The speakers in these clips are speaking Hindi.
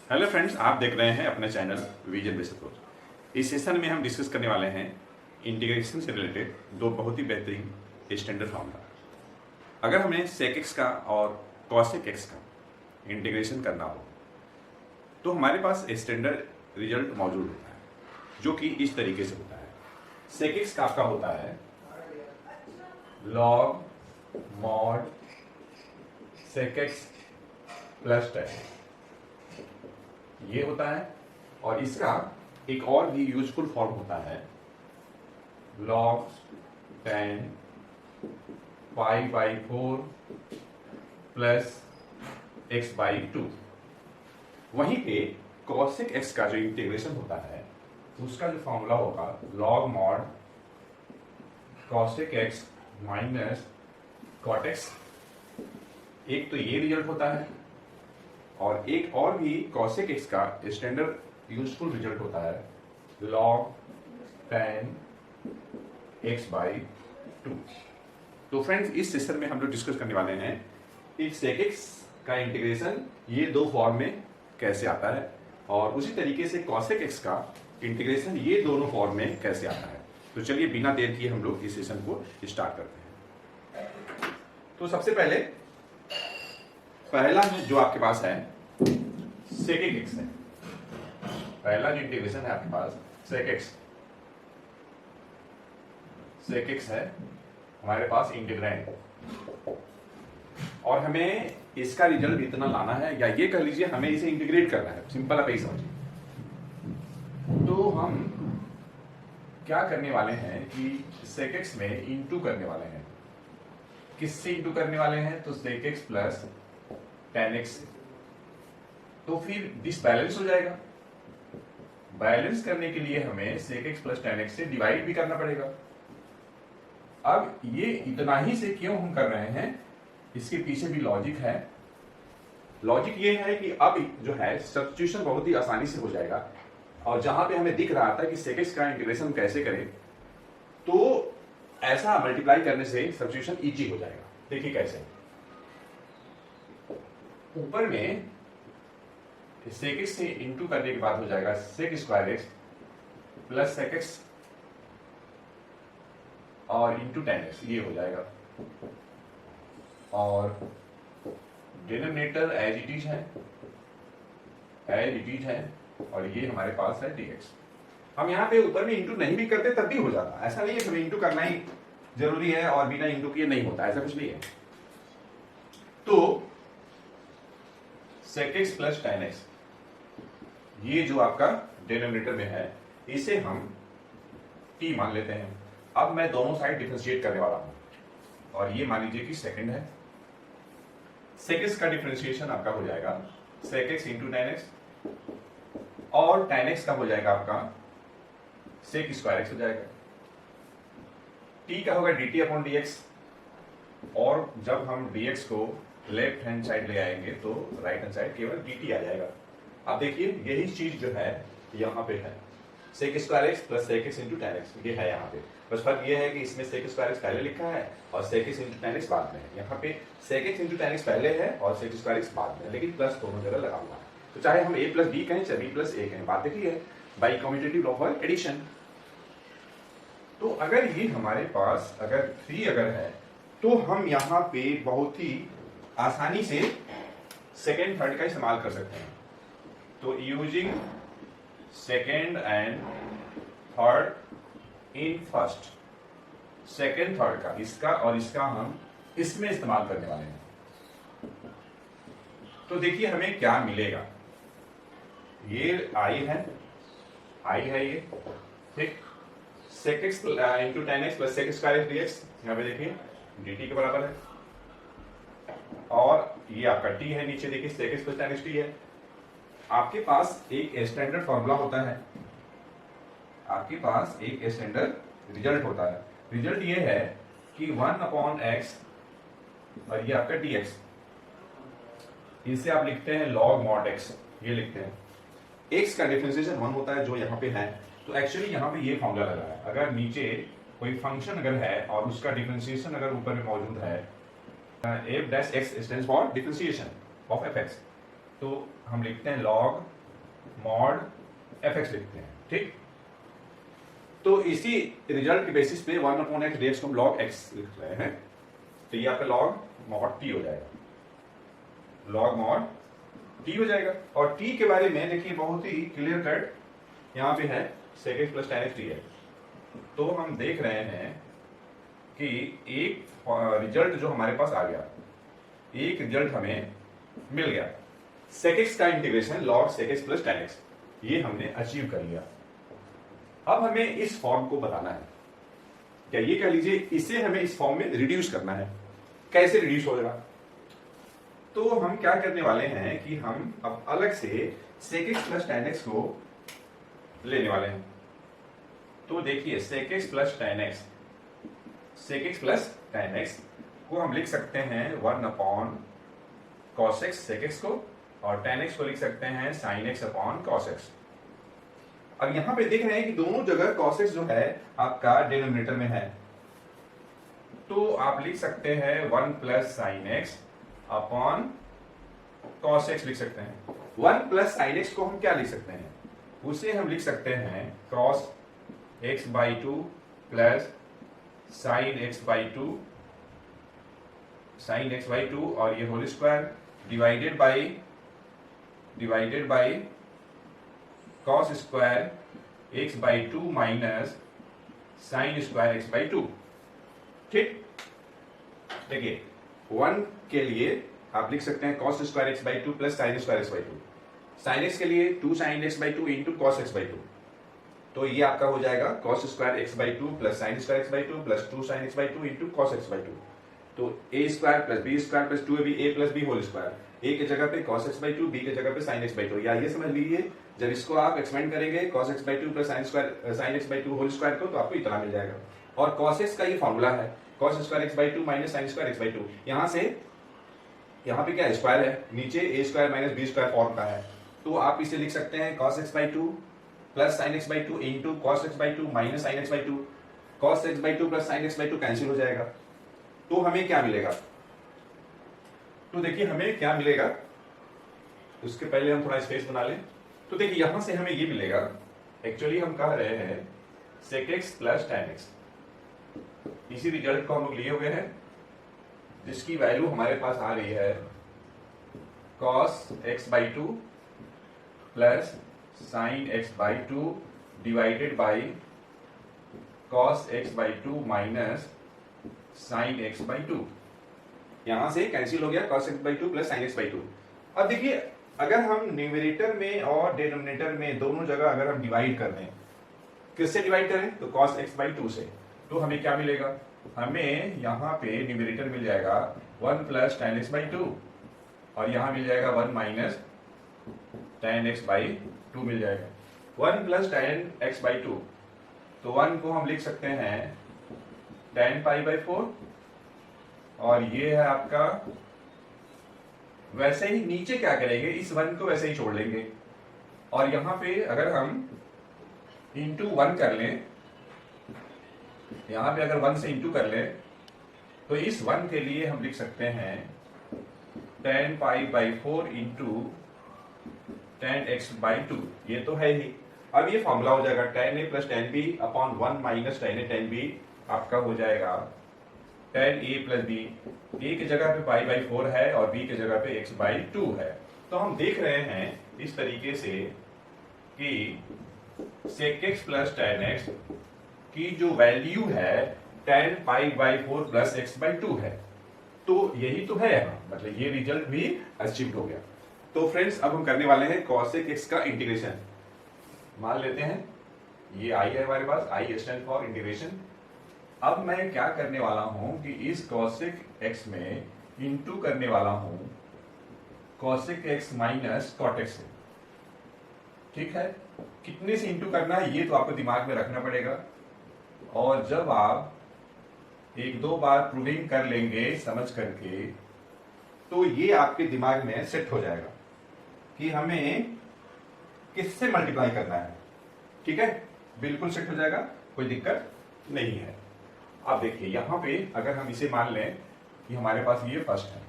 हेलो फ्रेंड्स, आप देख रहे हैं अपने चैनल विजन बेस्ड अप्रोच। इस सेशन में हम डिस्कस करने वाले हैं इंटीग्रेशन से रिलेटेड दो बहुत ही बेहतरीन स्टैंडर्ड फॉर्मूला। अगर हमें सेक एक्स का और कॉसेक एक्स का इंटीग्रेशन करना हो तो हमारे पास स्टैंडर्ड रिजल्ट मौजूद होता है जो कि इस तरीके से होता है। सेक एक्स का आपका होता है log mod sec x plus tan, ये होता है। और इसका एक और भी यूजफुल फॉर्म होता है log ten pi by 4 plus x by 2। वहीं पे कॉसेक एक्स का जो इंटीग्रेशन होता है उसका जो फॉर्मूला होगा log mod cosec x minus cot x. एक तो ये रिजल्ट होता है और एक और भी कॉसेक एक्स का स्टैंडर्ड यूजफुल रिजल्ट होता है लॉग टेन एक्स बाई 2। तो फ्रेंड्स, इस सेशन में हम लोग डिस्कस करने वाले हैं कि सेक एक्स का इंटीग्रेशन ये दो फॉर्म में कैसे आता है और उसी तरीके से कॉसेक एक्स का इंटीग्रेशन ये दोनों फॉर्म में कैसे आता है। तो चलिए बिना देर किए हम लोग इस सेशन को स्टार्ट करते हैं। तो सबसे पहला जो आपके पास है सेक एक्स है। पहला जो इंटीग्रेशन है आपके पास सेक एक्स है हमारे पास इंटीग्रैंड, और हमें इसका रिजल्ट इतना लाना है, या ये कह लीजिए हमें इसे इंटीग्रेट करना है। सिंपल आप यही समझिए। तो हम क्या करने वाले हैं कि सेक एक्स में इंटू करने वाले हैं। किससे इंटू करने वाले हैं? तो sec x plus tan x. तो फिर दिस बैलेंस हो जाएगा। बैलेंस करने के लिए हमें sec x plus tan x से डिवाइड भी करना पड़ेगा। अब ये इतना ही से क्यों हम कर रहे हैं, इसके पीछे भी लॉजिक है। लॉजिक ये है कि अब जो है सब्स्टिट्यूशन बहुत ही आसानी से हो जाएगा। और जहां पे हमें दिख रहा था कि सेक एक्स का इंटीग्रेशन कैसे करें, तो ऐसा मल्टीप्लाई करने से सब्स्टिट्यूशन इजी हो जाएगा। देखिए कैसे। ऊपर में सेक एक्स से इंटू करने के बाद हो जाएगा sec square x plus sec x और इंटू टेन एक्स, ये हो जाएगा। और डिनोमिनेटर एज इट इज है और ये हमारे पास है dx। हम यहाँ पे ऊपर में इंटू नहीं भी करते तब भी हो जाता। ऐसा नहीं है कि हमें इंटू करना ही जरूरी है और बिना इंटू किए नहीं होता, ऐसा कुछ नहीं है। तो sec x plus tan x, ये जो आपका डिनोमिनेटर में है इसे हम t मान लेते हैं। अब मैं दोनों साइड डिफरेंशिएट करने वाला हूं और ये मान लीजिए कि सेकंड है। सेक एक्स का डिफरेंशिएशन आपका हो जाएगा sec x into tan x, और टेन एक्स का हो जाएगा आपका सेक स्क्वायर एक्स हो जाएगा। t का होगा dt अपॉन dx, और जब हम dx को लेफ्ट हैंड साइड ले आएंगे तो राइट हैंड साइड केवल dt आ जाएगा। अब देखिए यही चीज जो है यहाँ पे है sec square x plus sec x into tan x, ये है यहाँ पे। बस फर्क ये है कि इसमें सेक स्क्वायर एक्स पहले लिखा है और sec x into tan x बाद में है। यहाँ पे sec x into tan x पहले है और सेक स्क्वायर एक्स बाद में, लेकिन प्लस दोनों जगह लगा हुआ है। तो चाहे हम a प्लस बी कहें चाहे b प्लस a कहें, बात देखिए by commutative law for addition. तो अगर ये हमारे पास अगर 3 अगर है तो हम यहाँ पे बहुत ही आसानी से सेकेंड थर्ड का इस्तेमाल कर सकते हैं। तो using second and third in first, second third का इसका और इसका हम इसमें इस्तेमाल करने वाले हैं। तो देखिए हमें क्या मिलेगा। ये आई है ये, ठीक। Sec x into tan x plus sec square x dx, यहाँ पे देखिए dt के बराबर है। और ये आपका t है, नीचे देखिए sec x plus tan x t है। आपके पास एक स्टैंडर्ड फॉर्मूला होता है, आपके पास एक स्टैंडर्ड रिजल्ट होता है। रिजल्ट ये है कि 1 अपॉन एक्स और ये आपका dx, इसे आप लिखते हैं लॉग मॉड x, ये लिखते हैं। x का डिफरेंशिएशन 1 होता है जो यहाँ पे है। तो एक्चुअली यहाँ पे ये फॉर्मूला लगा है। अगर नीचे कोई फंक्शन अगर है और उसका डिफरेंशिएशन अगर ऊपर में मौजूद है, f dash x stands for differentiation of fx, तो हम लिखते हैं log मॉड fx लिखते हैं, ठीक। तो इसी रिजल्ट के बेसिस पे 1/x dx को हम log x लिख रहे हैं, तो ये आपका log mod t हो जाएगा, log mod t हो जाएगा। और t के बारे में देखिए बहुत ही क्लियर कट यहाँ पे है sec x plus tan x dx। तो हम देख रहे हैं कि एक रिजल्ट जो हमारे पास आ गया, एक रिजल्ट हमें मिल गया, sec x का integration log sec x plus tan x, ये हमने अचीव कर लिया। अब हमें इस फॉर्म को बताना है, क्या ये कह लीजिए इसे हमें इस फॉर्म में रिड्यूस करना है। कैसे रिड्यूस होगा? तो हम क्या करने वाले हैं कि हम अब अलग से sec x plus tan x को लेने वाले हैं। तो देखिए sec x plus tan x, sec x plus tan x को हम लिख सकते हैं 1/cos x sec x को, और tan x को लिख सकते हैं sin x upon cos x। अब यहां पे देख रहे हैं कि दोनों जगह cos x जो है आपका डिनोमिनेटर में है, तो आप लिख सकते हैं 1 plus sin x upon cos x लिख सकते हैं। 1 plus sin x को हम क्या लिख सकते हैं? उसे हम लिख सकते हैं cos x by 2 plus sin x by 2, sin x by 2 और ये whole square divided by cos square x by 2 minus sin square x by 2, ठीक। देखिए 1 के लिए आप लिख सकते हैं cos square x by 2 plus sin square x by 2, sin x के लिए 2 sin x by 2 into cos x by 2, तो ये आपका हो जाएगा cos square x by 2 plus sin square x by 2 plus 2 sin x by 2 into cos x by 2, तो a square plus b square plus 2ab a plus b whole square, a के जगह पे cos x by 2, b के जगह पे sin x by 2, या ये समझ लीजिए जब इसको आप एक्सपेंड करेंगे cos x by 2 plus sin x by 2 whole square को, तो आपको इतना मिल जाएगा। और cos x का ये फॉर्मूला है cos square x by 2 minus sin square x by 2, यहाँ से यहाँ पे क्या स्क्वायर है, नीचे a square minus b square form का है, तो आप इसे लिख सकते हैं cos x by 2 plus sin x by 2 into cos x by 2 minus sin x by 2, cos x by 2 plus sin x by 2 cancel हो जाएगा, तो हमें क्या मिलेगा? तो देखिए हमें क्या मिलेगा, उसके पहले हम थोड़ा स्पेस बना लें। तो देखिए यहां से हमें ये मिलेगा, एक्चुअली हम कह रहे हैं sec x plus tan x, इसी रिजल्ट को हम लोग लिए हुए हैं, जिसकी वैल्यू हमारे पास आ रही है cos x by 2 plus sin x by 2 divided by cos x by 2 minus sin x by 2, यहां से कैंसिल हो गया cos x by 2 plus sin x by 2। अब देखिए अगर हम न्यूमरेटर में और डिनोमिनेटर में दोनों जगह अगर हम डिवाइड कर दें, किससे डिवाइड करें? तो cos x by 2 से, तो हमें क्या मिलेगा? हमें यहाँ पे न्यूमरेटर मिल जाएगा 1 प्लस tan x by 2 और यहाँ मिल जाएगा 1 माइनस tan x by 2 मिल जाएगा। 1 प्लस tan x by 2, तो 1 को हम लिख सकते हैं tan पाई by 4, और ये है आपका, वैसे ही नीचे क्या करेंगे, इस 1 को वैसे ही छोड़ लेंगे, और यहाँ पे अगर हम इंटू 1 कर लें, यहाँ पे अगर 1 से इंटू कर लें, तो इस 1 के लिए हम लिख सकते हैं tan pi by 4 into tan x by 2, ये तो है ही। अब ये फॉर्मूला हो जाएगा tan a plus tan b upon 1 minus tan a tan b, आपका हो जाएगा tan a plus b, a की जगह पे पाई बाई 4 है और b की जगह पे x बाई 2 है। तो हम देख रहे हैं इस तरीके से कि sec x plus tan x की जो वैल्यू है tan pi by 4 plus x by 2 है, तो यही तो है यहाँ, मतलब ये रिजल्ट भी अचीव हो गया। तो फ्रेंड्स अब हम करने वाले हैं cosec x का इंटीग्रेशन। मान लेते हैं ये i है हमारे पास, i स्टैंड फॉर इंटीग्रेशन। अब मैं क्या करने वाला हूं कि इस cosec x में इंटू करने वाला हूं cosec x minus cot x से, ठीक है। कितने से इंटू करना है ये तो आपको दिमाग में रखना पड़ेगा, और जब आप एक दो बार प्रूविंग कर लेंगे समझ करके, तो ये आपके दिमाग में सेट हो जाएगा कि हमें किससे मल्टीप्लाई करना है, ठीक है, बिल्कुल सेट हो जाएगा, कोई दिक्कत नहीं है। अब देखिए यहां पे अगर हम इसे मान लें कि हमारे पास ये फर्स्ट है,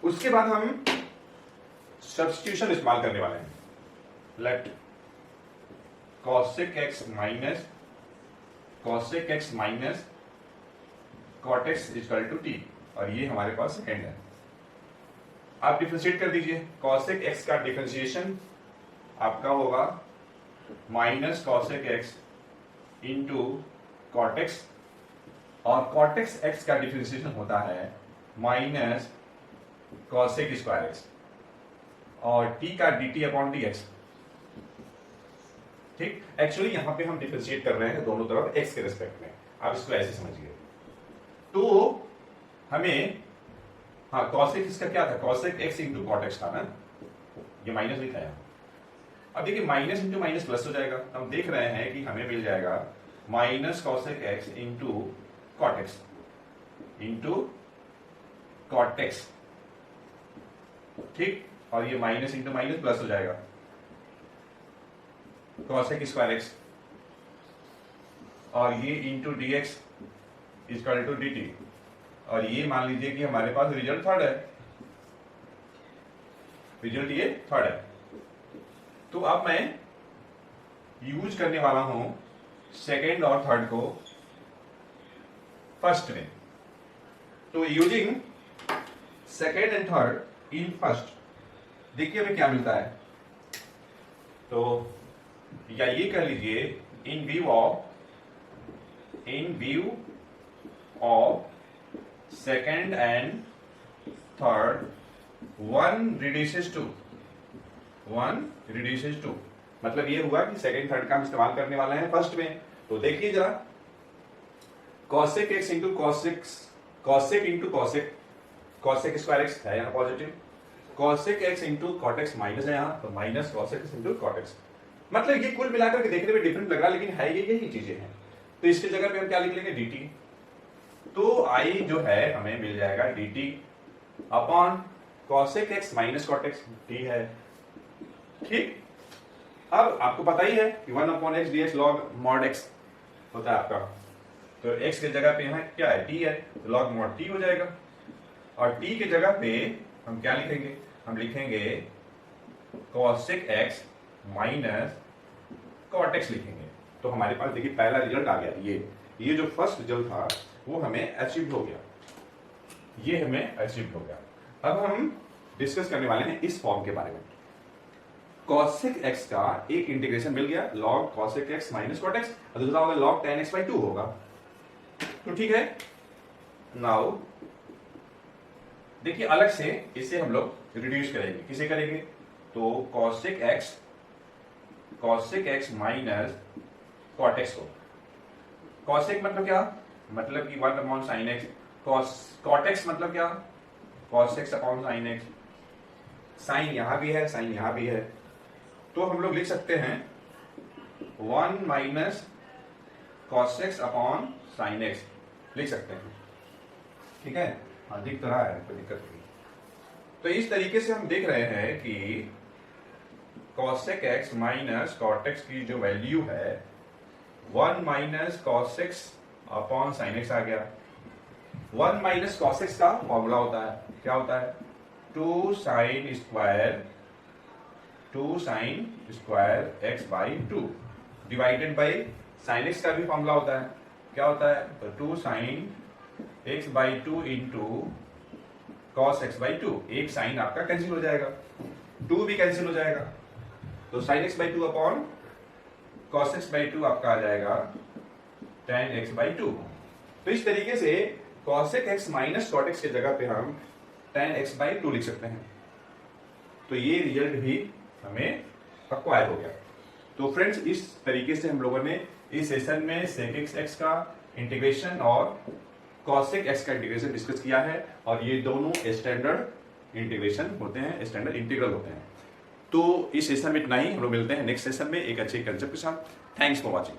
उसके बाद हम सब्स्टिट्यूशन इस्तेमाल करने वाले हैं। Let cosec x minus cot x equal to t, और ये हमारे पास सेकेंड है। आप डिफरेंशिएट कर दीजिए। cosec x का डिफरेंशिएशन आपका होगा minus cosec x into cot x, और cot x का डिफरेंशिएशन होता है माइनस cosec स्क्वायर x, और t का dt अपॉन dx। ठीक, एक्चुअली यहां पे हम डिफरेंशिएट कर रहे हैं दोनों तरफ x के रिस्पेक्ट में, आप इसको ऐसे समझिए। तो हमें cosec इसका क्या था, cosec x into cot x था ना, ये माइनस लिखा है। अब देखिए माइनस इंटू माइनस प्लस हो जाएगा, हम देख रहे हैं कि हमें मिल जाएगा minus cosec x into cot x into cot x, ठीक, और ये माइनस इंटू माइनस प्लस हो जाएगा cosec स्क्वायर x, और ये into dx equal to dt, और ये मान लीजिए कि हमारे पास रिजल्ट थर्ड है, रिजल्ट ये थर्ड है। तो अब मैं यूज करने वाला हूं सेकेंड और थर्ड को फर्स्ट में। तो using second and third in first, देखिए हमें क्या मिलता है। तो या ये कह लीजिए in view of second and third, one reduces to, मतलब ये हुआ कि सेकेंड थर्ड का हम इस्तेमाल करने वाले हैं फर्स्ट में। तो देखिए जरा, cosec x into cosec square x है यहाँ positive, cosec x into cot x minus है यहाँ, तो minus cosec x into cot x, मतलब ये कुल मिलाकर के देखने में डिफरेंट लग रहा है, लेकिन है ये यही चीजें हैं। तो इसकी जगह पे हम क्या लिख लेंगे, dt। तो i जो है हमें मिल जाएगा dt upon cosec x minus cot x, t है, ठीक। अब आपको पता ही है कि 1 upon x dx log mod x होता है आपका, तो x की जगह पे यहाँ क्या है, t है, तो log mod t हो जाएगा। और t की जगह पे हम क्या लिखेंगे, हम लिखेंगे cosec x minus cot x लिखेंगे। तो हमारे पास देखिए पहला रिजल्ट आ गया, ये जो फर्स्ट रिजल्ट था वो हमें अचीव हो गया, ये हमें अचीव हो गया। अब हम डिस्कस करने वाले हैं इस फॉर्म के बारे में। cosec x का एक इंटीग्रेशन मिल गया log cosec x minus cot x, और दूसरा होगा log tan x by 2 होगा, तो ठीक है। नाउ देखिए अलग से इसे हम लोग रिड्यूस करेंगे, किसे करेंगे, तो cosec x minus cot x को। cosec मतलब क्या, मतलब कि 1 upon sin x, cot x मतलब क्या, cos x upon sin x, sine यहां भी है, साइन यहां भी है, तो हम लोग लिख सकते हैं 1 minus cos x upon sin x लिख सकते हैं, ठीक है। हाँ दिख तो रहा है, कोई दिक्कत नहीं। तो इस तरीके से हम देख रहे हैं कि cosec x minus cot x की जो वैल्यू है 1 minus cos x upon sin x आ गया। 1 माइनस cos x का फॉर्मूला होता है, क्या होता है, 2 sin square x by 2 divided by sin x का भी फॉर्मूला होता है, क्या होता है, तो 2 sin x by 2 into cos x by 2, एक साइन आपका कैंसिल हो जाएगा, 2 भी कैंसिल हो जाएगा, तो sin x by 2 upon cos x by 2 आपका आ जाएगा tan x बाई 2। तो इस तरीके से cosec x minus cot x की जगह पे हम tan x बाई 2 लिख सकते हैं। तो ये रिजल्ट भी हमें एक्वायर हो गया। तो फ्रेंड्स इस तरीके से हम लोगों ने इस सेशन में sec x का इंटीग्रेशन और cosec x का इंटीग्रेशन डिस्कस किया है, और ये दोनों स्टैंडर्ड इंटीग्रेशन होते हैं, स्टैंडर्ड इंटीग्रल होते हैं। तो इस सेशन में इतना ही, हम लोग मिलते हैं नेक्स्ट सेशन में एक अच्छे कंसेप्ट के साथ। Thanks for watching.